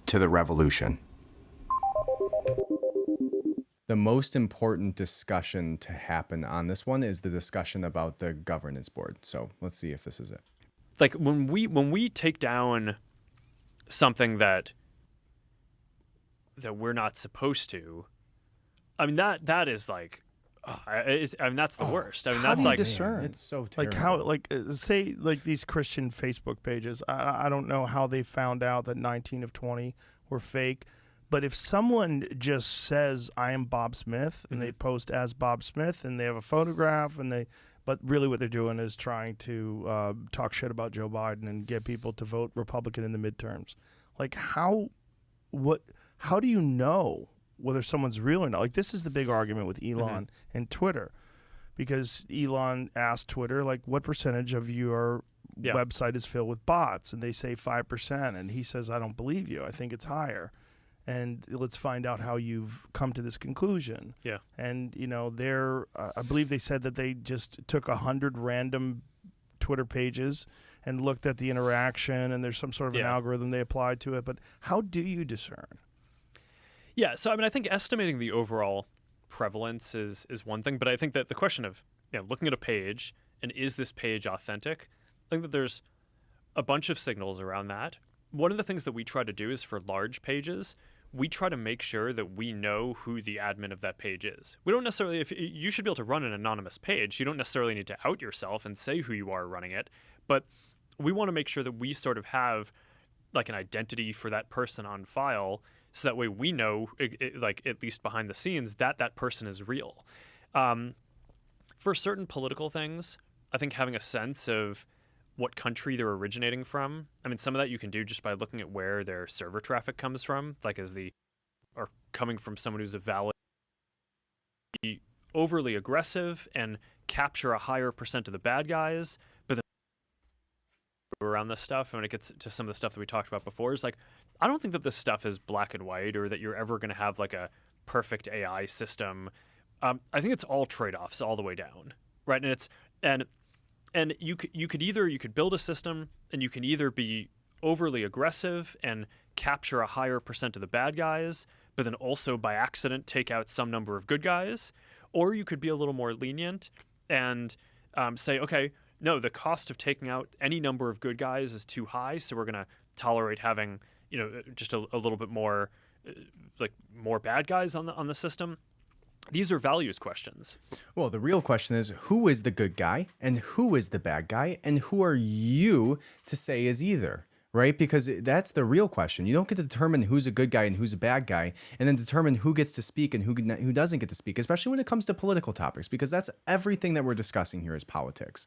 to the revolution. The most important discussion to happen on this one is the discussion about the governance board. So let's see if this is it. Like when we take down something that we're not supposed to, I mean that is like, I mean that's the worst. I mean How that's do you like discern? It's so terrible. Like how, like say like these Christian Facebook pages. I don't know how they found out that 19 of 20 were fake, but if someone just says I am Bob Smith and they post as Bob Smith and they have a photograph but really what they're doing is trying to talk shit about Joe Biden and get people to vote Republican in the midterms. Like how do you know whether someone's real or not? Like this is the big argument with Elon and Twitter, because Elon asked Twitter, like, what percentage of your website is filled with bots? And they say 5%. And he says, I don't believe you. I think it's higher. And let's find out how you've come to this conclusion. Yeah. And, you know, I believe they said that they just took 100 random Twitter pages and looked at the interaction, and there's some sort of an algorithm they applied to it. But how do you discern? Yeah, so I mean, I think estimating the overall prevalence is one thing, but I think that the question of looking at a page and is this page authentic, I think that there's a bunch of signals around that. One of the things that we try to do is for large pages, we try to make sure that we know who the admin of that page is. We don't necessarily, if you should be able to run an anonymous page, you don't necessarily need to out yourself and say who you are running it, but we want to make sure that we sort of have like an identity for that person on file, so that way we know, like at least behind the scenes, that person is real. For certain political things, I think having a sense of what country they're originating from, I mean, some of that you can do just by looking at where their server traffic comes from, like or coming from someone who's a valid, be overly aggressive and capture a higher percent of the bad guys, but then around this stuff, and when it gets to some of the stuff that we talked about before, is like, I don't think that this stuff is black and white or that you're ever going to have like a perfect AI system. I think it's all trade-offs all the way down, right? And you could build a system and you can either be overly aggressive and capture a higher percent of the bad guys, but then also by accident take out some number of good guys, or you could be a little more lenient and say, okay, no, the cost of taking out any number of good guys is too high, so we're going to tolerate having just a little bit more like more bad guys on the system. These are values questions. Well, the real question is, who is the good guy and who is the bad guy, and who are you to say is either? Right? Because that's the real question. You don't get to determine who's a good guy and who's a bad guy, and then determine who gets to speak and who doesn't get to speak, especially when it comes to political topics, because that's everything that we're discussing here is politics.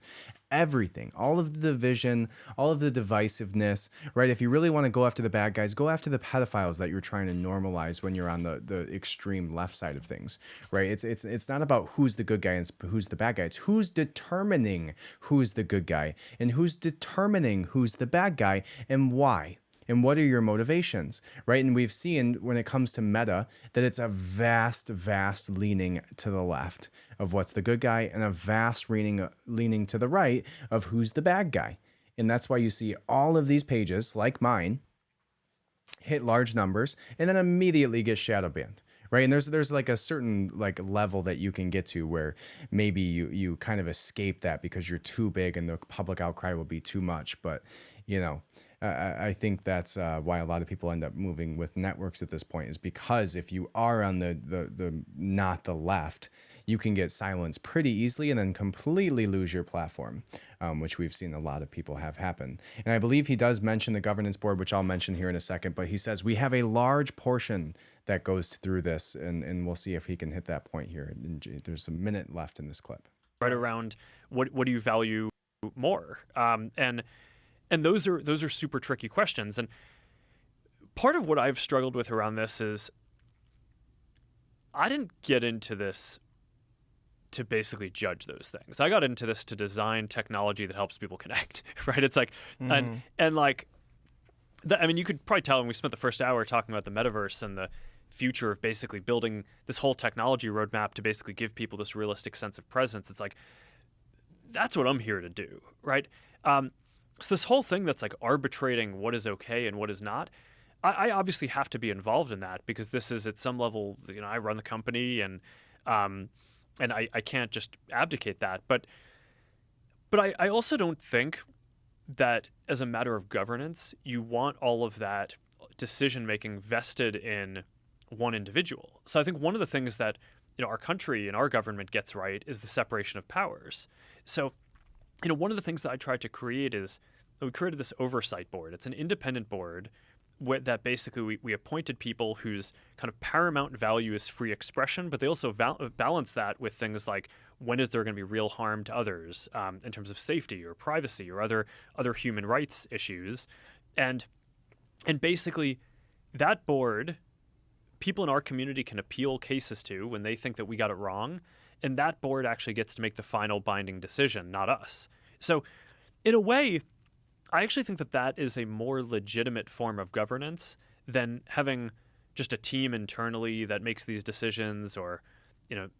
Everything. All of the division, all of the divisiveness, right? If you really want to go after the bad guys, go after the pedophiles that you're trying to normalize when you're on the extreme left side of things, right? It's not about who's the good guy and who's the bad guy. It's who's determining who's the good guy and who's determining who's the bad guy, and why, and what are your motivations, right? And we've seen when it comes to Meta that it's a vast leaning to the left of what's the good guy and a vast leaning to the right of who's the bad guy. And that's why you see all of these pages, like mine, hit large numbers and then immediately get shadow banned. Right. And there's like a certain like level that you can get to where maybe you kind of escape that because you're too big and the public outcry will be too much. But, I think that's why a lot of people end up moving with networks at this point, is because if you are on the not the left, you can get silenced pretty easily and then completely lose your platform, which we've seen a lot of people have happen. And I believe he does mention the governance board, which I'll mention here in a second, but he says we have a large portion that goes through this, and we'll see if he can hit that point here. There's a minute left in this clip. Right around what do you value more? And those are super tricky questions. And part of what I've struggled with around this is I didn't get into this to basically judge those things. I got into this to design technology that helps people connect, right? It's like, and like, I mean, you could probably tell when we spent the first hour talking about the metaverse and the future of basically building this whole technology roadmap to basically give people this realistic sense of presence. It's like, that's what I'm here to do, right? So this whole thing that's like arbitrating what is okay and what is not, I obviously have to be involved in that because this is at some level, I run the company and I can't just abdicate that. But I also don't think that as a matter of governance, you want all of that decision making vested in one individual. So I think one of the things that our country and our government gets right is the separation of powers. So one of the things that I tried to create is we created this oversight board. It's an independent board that basically we appointed people whose kind of paramount value is free expression, but they also balance that with things like when is there going to be real harm to others in terms of safety or privacy or other human rights issues, and basically that board, people in our community can appeal cases to when they think that we got it wrong, and that board actually gets to make the final binding decision, not us. So in a way, I actually think that is a more legitimate form of governance than having just a team internally that makes these decisions, or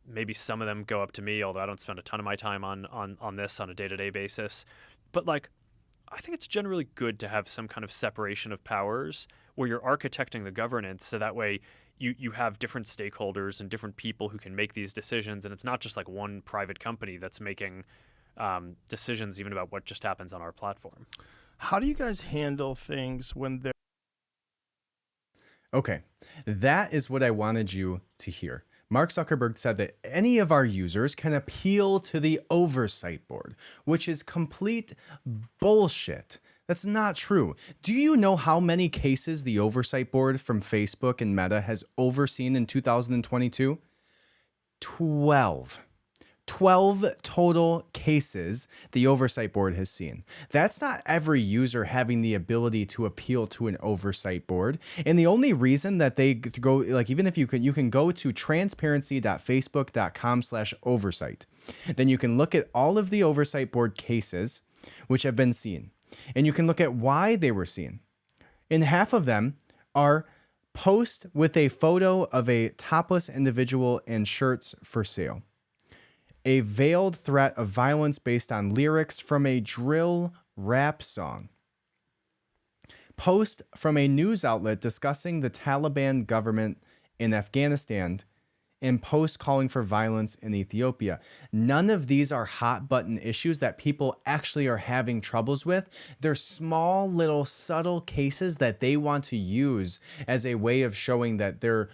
maybe some of them go up to me, although I don't spend a ton of my time on this on a day-to-day basis. But I think it's generally good to have some kind of separation of powers where you're architecting the governance so that way you have different stakeholders and different people who can make these decisions, and it's not just like one private company that's making decisions even about what just happens on our platform. How do you guys handle things when they're... Okay, that is what I wanted you to hear. Mark Zuckerberg said that any of our users can appeal to the oversight board, which is complete bullshit. That's not true. Do you know how many cases the oversight board from Facebook and Meta has overseen in 2022? 12 total cases the oversight board has seen. That's not every user having the ability to appeal to an oversight board. And the only reason that they go, even if you can go to transparency.facebook.com/oversight. Then you can look at all of the oversight board cases which have been seen. And you can look at why they were seen. And half of them are posts with a photo of a topless individual and shirts for sale. A veiled threat of violence based on lyrics from a drill rap song. Post from a news outlet discussing the Taliban government in Afghanistan, and post calling for violence in Ethiopia. None of these are hot button issues that people actually are having troubles with. They're small, little, subtle cases that they want to use as a way of showing that they're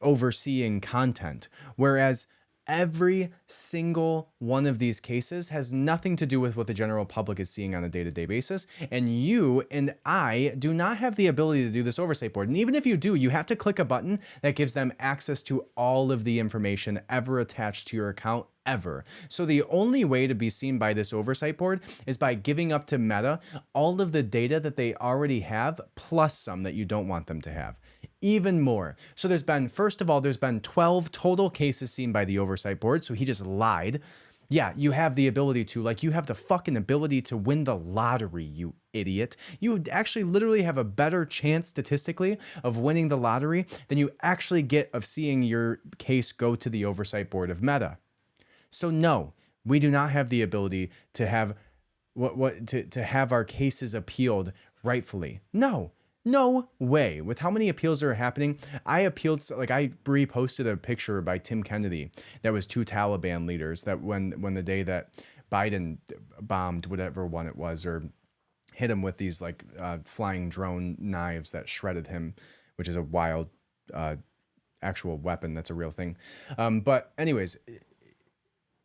overseeing content. Whereas every single one of these cases has nothing to do with what the general public is seeing on a day-to-day basis. And you and I do not have the ability to do this oversight board. And even if you do, you have to click a button that gives them access to all of the information ever attached to your account ever. So the only way to be seen by this oversight board is by giving up to Meta all of the data that they already have, plus some that you don't want them to have. Even more. So there's been 12 total cases seen by the oversight board. So he just lied. Yeah, you have the ability to, you have the fucking ability to win the lottery, you idiot. You actually literally have a better chance statistically of winning the lottery than you actually get of seeing your case go to the oversight board of Meta. So no, we do not have the ability to have to have our cases appealed rightfully. No way. With how many appeals are happening, I reposted a picture by Tim Kennedy that was two Taliban leaders that when the day that Biden bombed whatever one it was, or hit him with these flying drone knives that shredded him, which is a wild actual weapon. That's a real thing. But anyways,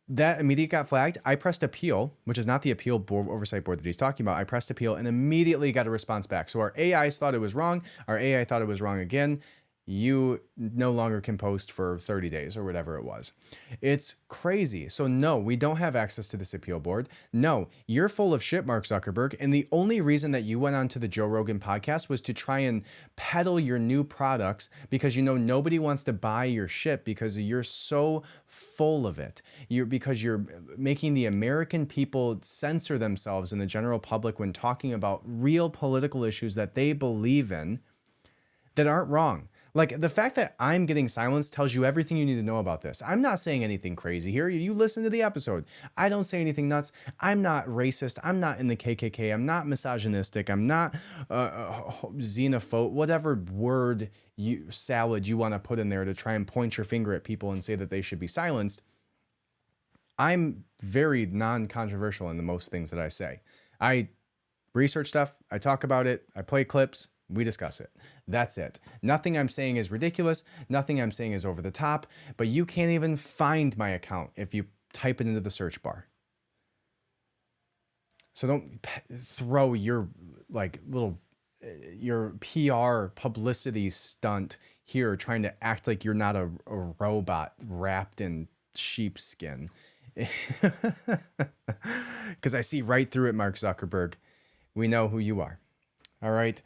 that immediately got flagged. I pressed appeal, which is not the appeal board, oversight board that he's talking about. I pressed appeal and immediately got a response back. So our AIs thought it was wrong. Our AI thought it was wrong again. You no longer can post for 30 days or whatever it was. It's crazy. So no, we don't have access to this appeal board. No, you're full of shit, Mark Zuckerberg. And the only reason that you went on to the Joe Rogan podcast was to try and peddle your new products because nobody wants to buy your shit because you're so full of it. Because you're making the American people censor themselves in the general public when talking about real political issues that they believe in that aren't wrong. Like the fact that I'm getting silenced tells you everything you need to know about this. I'm not saying anything crazy here. You listen to the episode. I don't say anything nuts. I'm not racist. I'm not in the KKK. I'm not misogynistic. I'm not xenophobe. Whatever word salad you want to put in there to try and point your finger at people and say that they should be silenced. I'm very non-controversial in the most things that I say. I research stuff. I talk about it. I play clips. We discuss it. That's it. Nothing I'm saying is ridiculous. Nothing I'm saying is over the top, but you can't even find my account if you type it into the search bar. So don't throw your your PR publicity stunt here trying to act like you're not a robot wrapped in sheepskin. Because I see right through it, Mark Zuckerberg. We know who you are. All right.